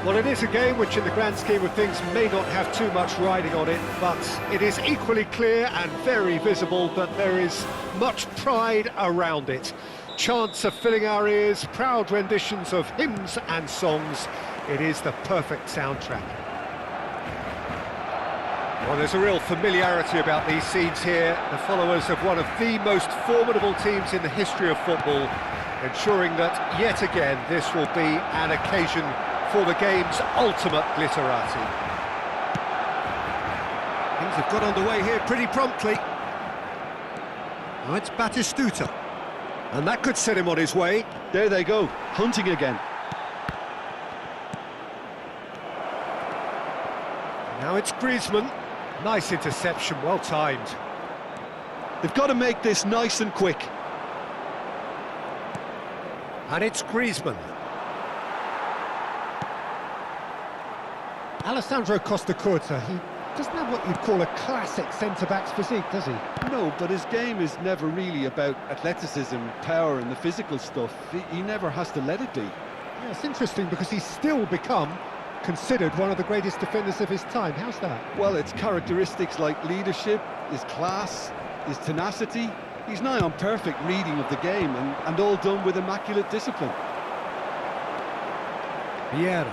Well, it is a game which in the grand scheme of things may not have too much riding on it, but it is equally clear and very visible that there is much pride around it. Chants are filling our ears, proud renditions of hymns and songs. It is the perfect soundtrack. Well, there's a real familiarity about these scenes here. The followers of one of the most formidable teams in the history of football, ensuring that, yet again, this will be an occasion for the game's ultimate glitterati. Things have got underway here pretty promptly. Now it's Batistuta. And that could set him on his way. There they go, hunting again. Now it's Griezmann. Nice interception, well timed. They've got to make this nice and quick. And it's Griezmann. Alessandro Costacurta, he doesn't have what you'd call a classic centre-back's physique, does he? No, but his game is never really about athleticism, power and the physical stuff. He never has to let it be. Yeah, it's interesting because he's still become considered one of the greatest defenders of his time. How's that? Well, it's characteristics like leadership, his class, his tenacity. He's nigh on perfect reading of the game and all done with immaculate discipline. Vieira.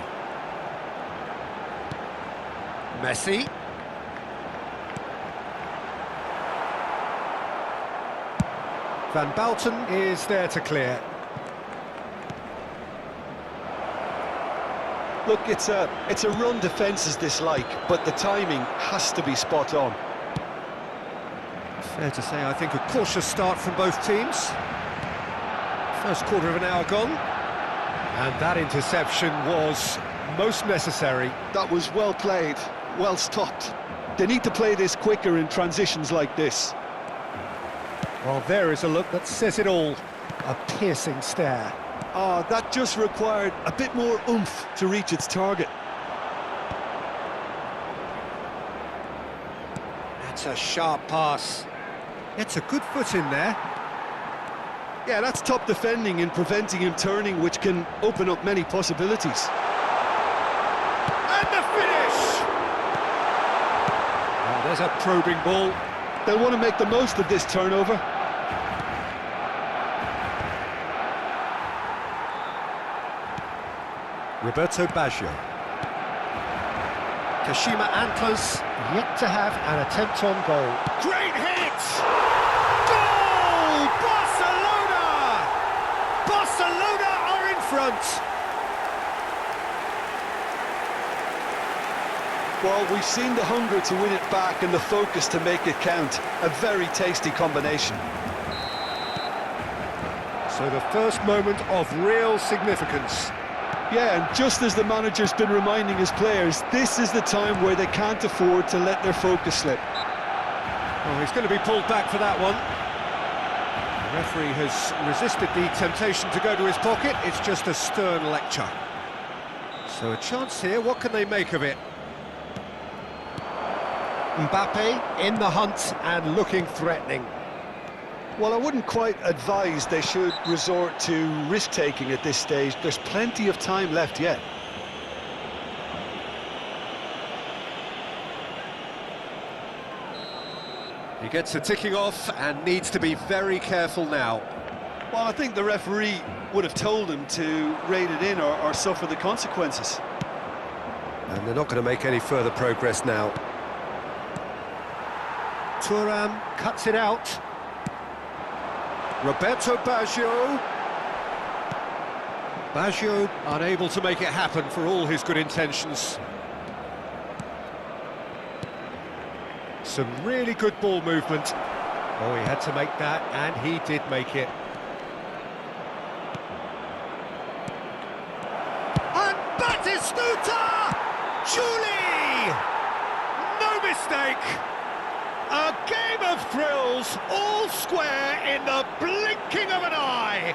Messi. Van Bouten is there to clear. Look, it's a run defences dislike, but the timing has to be spot on. Fair to say, I think a cautious start from both teams. First quarter of an hour gone. And that interception was most necessary. That was well played, well stopped. They need to play this quicker in transitions like this. Well, there is a look that says it all. A piercing stare. Ah, that just required a bit more oomph to reach its target. That's a sharp pass. It's a good foot in there. Yeah, that's top defending and preventing him turning, which can open up many possibilities. And the finish! Oh, there's a probing ball. They'll want to make the most of this turnover. Roberto Baggio. Kashima Antlers yet to have an attempt on goal. Great hit! Goal! Barcelona! Barcelona are in front! Well, we've seen the hunger to win it back and the focus to make it count. A very tasty combination. So the first moment of real significance. Yeah, and just as the manager's been reminding his players, this is the time where they can't afford to let their focus slip. Oh, he's going to be pulled back for that one. The referee has resisted the temptation to go to his pocket. It's just a stern lecture. So a chance here, what can they make of it? Mbappe in the hunt and looking threatening. Well, I wouldn't quite advise they should resort to risk-taking at this stage. There's plenty of time left yet. He gets a ticking off and needs to be very careful now. Well, I think the referee would have told him to rein it in or suffer the consequences. And they're not going to make any further progress now. Thuram cuts it out. Roberto Baggio. Baggio unable to make it happen for all his good intentions. Some really good ball movement. Oh, he had to make that, and he did make it. And Batistuta! Julie! No mistake! A game of thrills, all square in the blinking of an eye.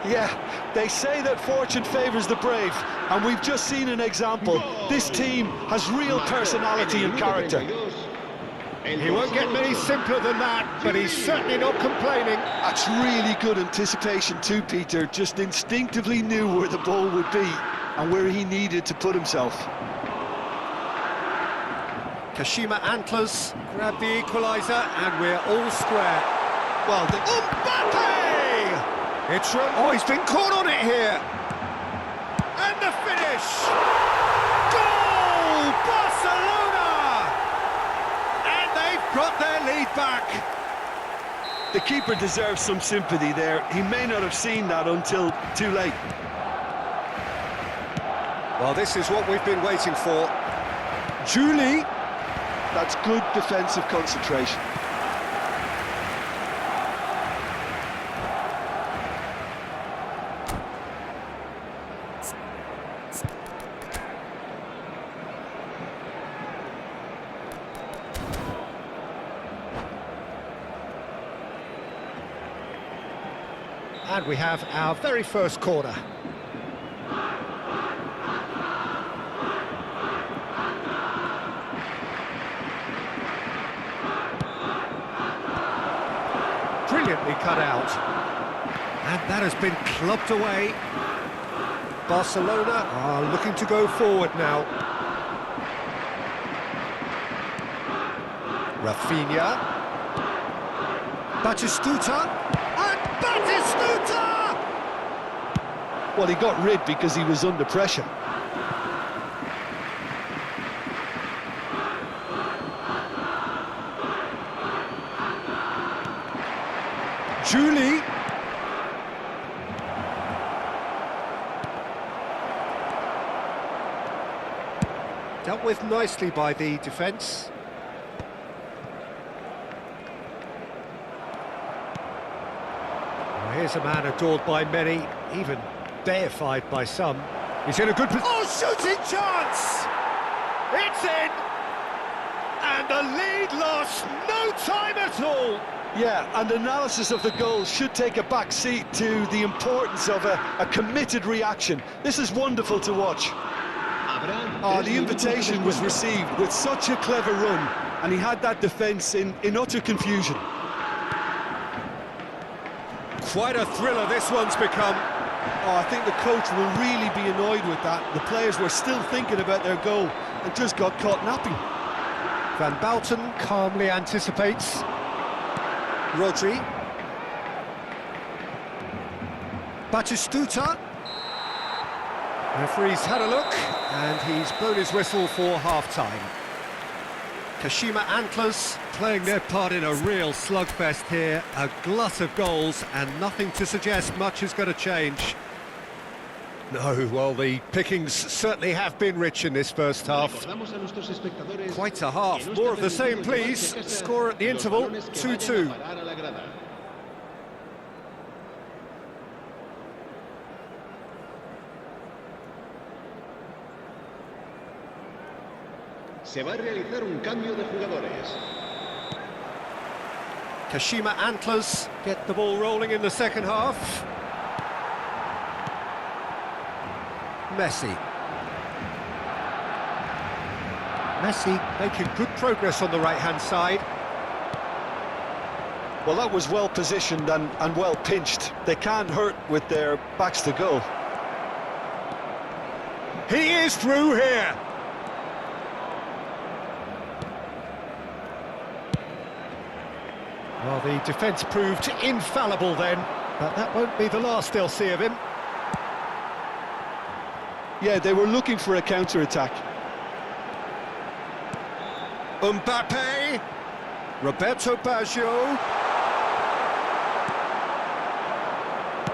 Yeah, they say that fortune favours the brave, and we've just seen an example. This team has real personality and character. He won't get many simpler than that, but he's certainly not complaining. That's really good anticipation too, Peter. Just instinctively knew where the ball would be. and where he needed to put himself. Kashima Antlers grab the equaliser, and we're all square. Well, Mbappe! Oh, he's been caught on it here. And the finish! Goal! Barcelona! And they've got their lead back. the keeper deserves some sympathy there. He may not have seen that until too late. Well, this is what we've been waiting for. Julie. That's good defensive concentration. And we have our very first corner. Brilliantly cut out. And that has been clubbed away. Barcelona are looking to go forward now. Rafinha. Batistuta. And Batistuta! Well, he got rid because he was under pressure. Julie. Dealt with nicely by the defence. Well, here's a man adored by many, even deified by some. He's in a good position. Oh, shooting chance! It's in! And the lead lost no time at all! Yeah, and analysis of the goal should take a back seat to the importance of a committed reaction. This is wonderful to watch. Oh, the invitation was received with such a clever run, and he had that defence in utter confusion. Quite a thriller this one's become. Oh, I think the coach will really be annoyed with that. The players were still thinking about their goal and just got caught napping. Van Bouten calmly anticipates. Rodri. Batistuta. Referee's had a look, and he's blown his whistle for half-time. Kashima Antlers playing their part in a real slugfest here. A glut of goals, and nothing to suggest much is going to change. No, well, the pickings certainly have been rich in this first half. Quite a half. More of the same, please. Score at the interval, 2-2. Se va a realizar un cambio de jugadores. Kashima Antlers get the ball rolling in the second half. Messi making good progress on the right-hand side. Well, that was well positioned and well pinched. They can't hurt with their backs to goal. He is through here. Well, the defence proved infallible then, but that won't be the last they'll see of him. Yeah, they were looking for a counter-attack. Mbappe, Roberto Baggio,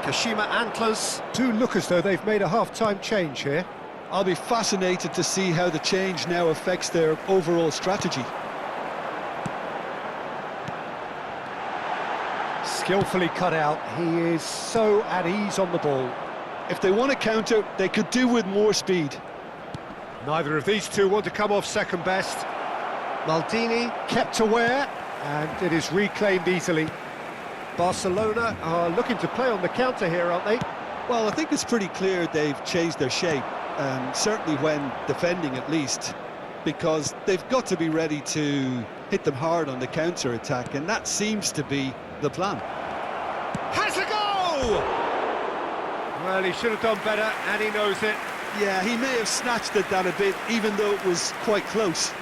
Kashima Antlers do look as though they've made a half-time change here. I'll be fascinated to see how the change now affects their overall strategy. Skillfully cut out, he is so at ease on the ball. If they want to counter, they could do with more speed. Neither of these two want to come off second best. Maldini kept aware, and it is reclaimed easily. Barcelona are looking to play on the counter here, aren't they? Well, I think it's pretty clear they've changed their shape, certainly when defending at least, because they've got to be ready to hit them hard on the counter-attack, and that seems to be the plan. Has a go! Well, he should have done better, and he knows it. Yeah, he may have snatched at that a bit, even though it was quite close.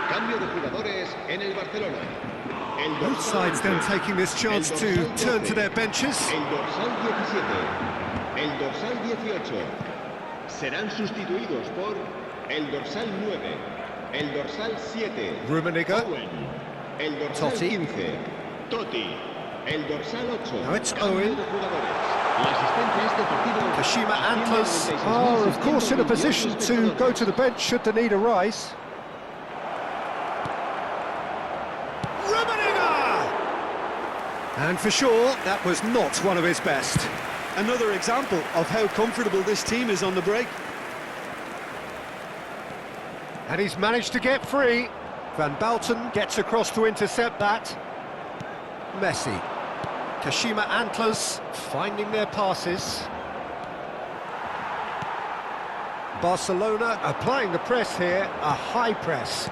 Cambio de jugadores en el Barcelona. Both sides then taking this chance to turn to their benches. El dorsal 17, el dorsal 18. Serán sustituidos por el dorsal 9, el dorsal 7. Rummenigge. Owen, el dorsal Totti. 15. Totti, el dorsal 8. Now it's Cambio Owen. de jugadores. La asistencia a este partido. Kashima Antlers are, of course, in a position to go to the bench should the need arise. And for sure, that was not one of his best. Another example of how comfortable this team is on the break. And he's managed to get free. Van Bouten gets across to intercept that. Messi. Kashima Antlers finding their passes. Barcelona applying the press here, a high press.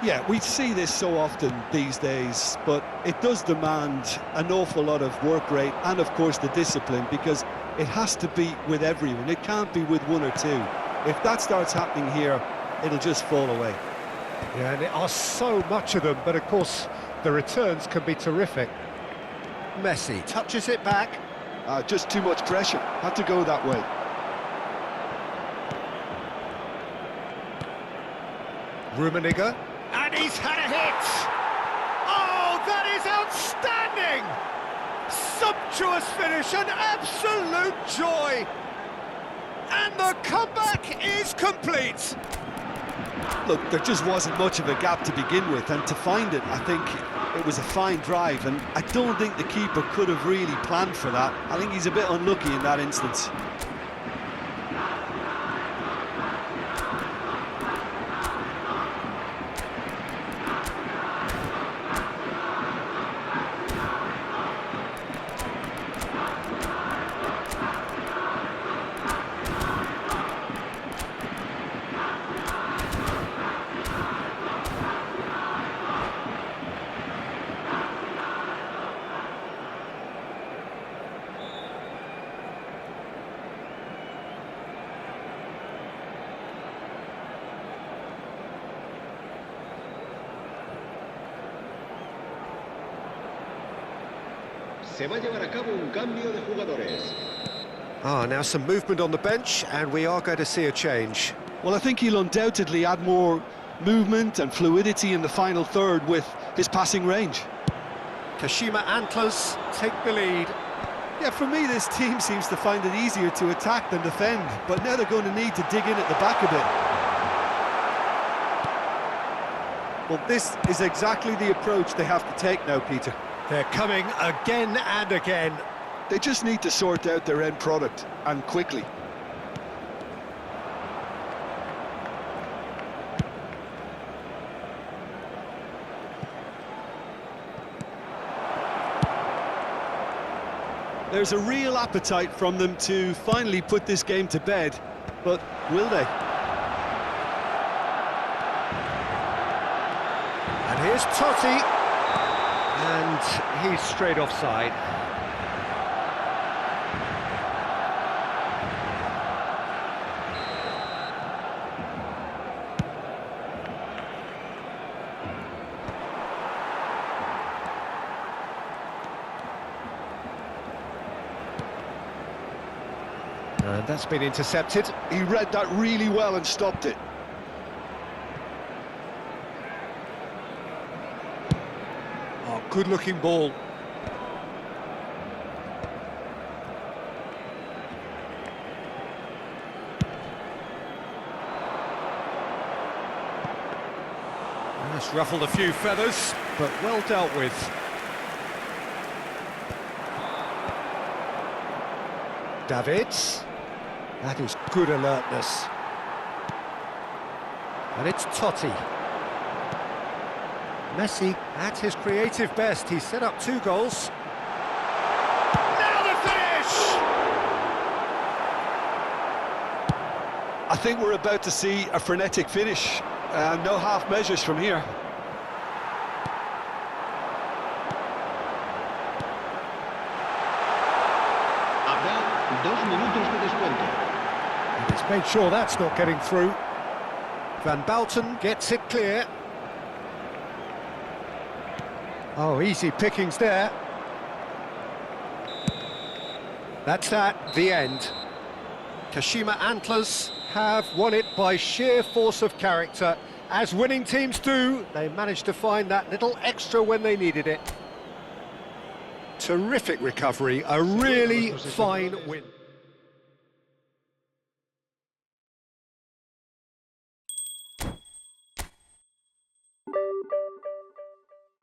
Yeah, we see this so often these days, but it does demand an awful lot of work rate and, of course, the discipline, because it has to be with everyone. It can't be with one or two. If that starts happening here, it'll just fall away. Yeah, and there are so much of them, but of course, the returns can be terrific. Messi touches it back. Just too much pressure. Had to go that way. Rummenigge. And he's had a hit! Oh, that is outstanding! Sumptuous finish, an absolute joy! And the comeback is complete! Look, there just wasn't much of a gap to begin with, and to find it, I think it was a fine drive, and I don't think the keeper could have really planned for that. I think he's a bit unlucky in that instance. Se va a llevar a cabo un cambio de jugadores. Now some movement on the bench, and we are going to see a change. Well, I think he'll undoubtedly add more movement and fluidity in the final third with his passing range. Kashima Antlers take the lead. Yeah, for me, this team seems to find it easier to attack than defend, but now they're going to need to dig in at the back a bit. Well, this is exactly the approach they have to take now, Peter. They're coming again and again. They just need to sort out their end product, and quickly. There's a real appetite from them to finally put this game to bed, but will they? And here's Totti. And he's straight offside. And that's been intercepted. He read that really well and stopped it. Oh, good-looking ball. That's ruffled a few feathers, but well dealt with. Davids. That is good alertness. And it's Totti. Messi at his creative best. He's set up 2 goals. Now the finish! I think we're about to see a frenetic finish. No half measures from here. Habrá 2 minutos de descuento. And he's made sure that's not getting through. Van Bouten gets it clear. Oh, easy pickings there. That's that, the end. Kashima Antlers have won it by sheer force of character. As winning teams do, they managed to find that little extra when they needed it. Terrific recovery, a really fine win.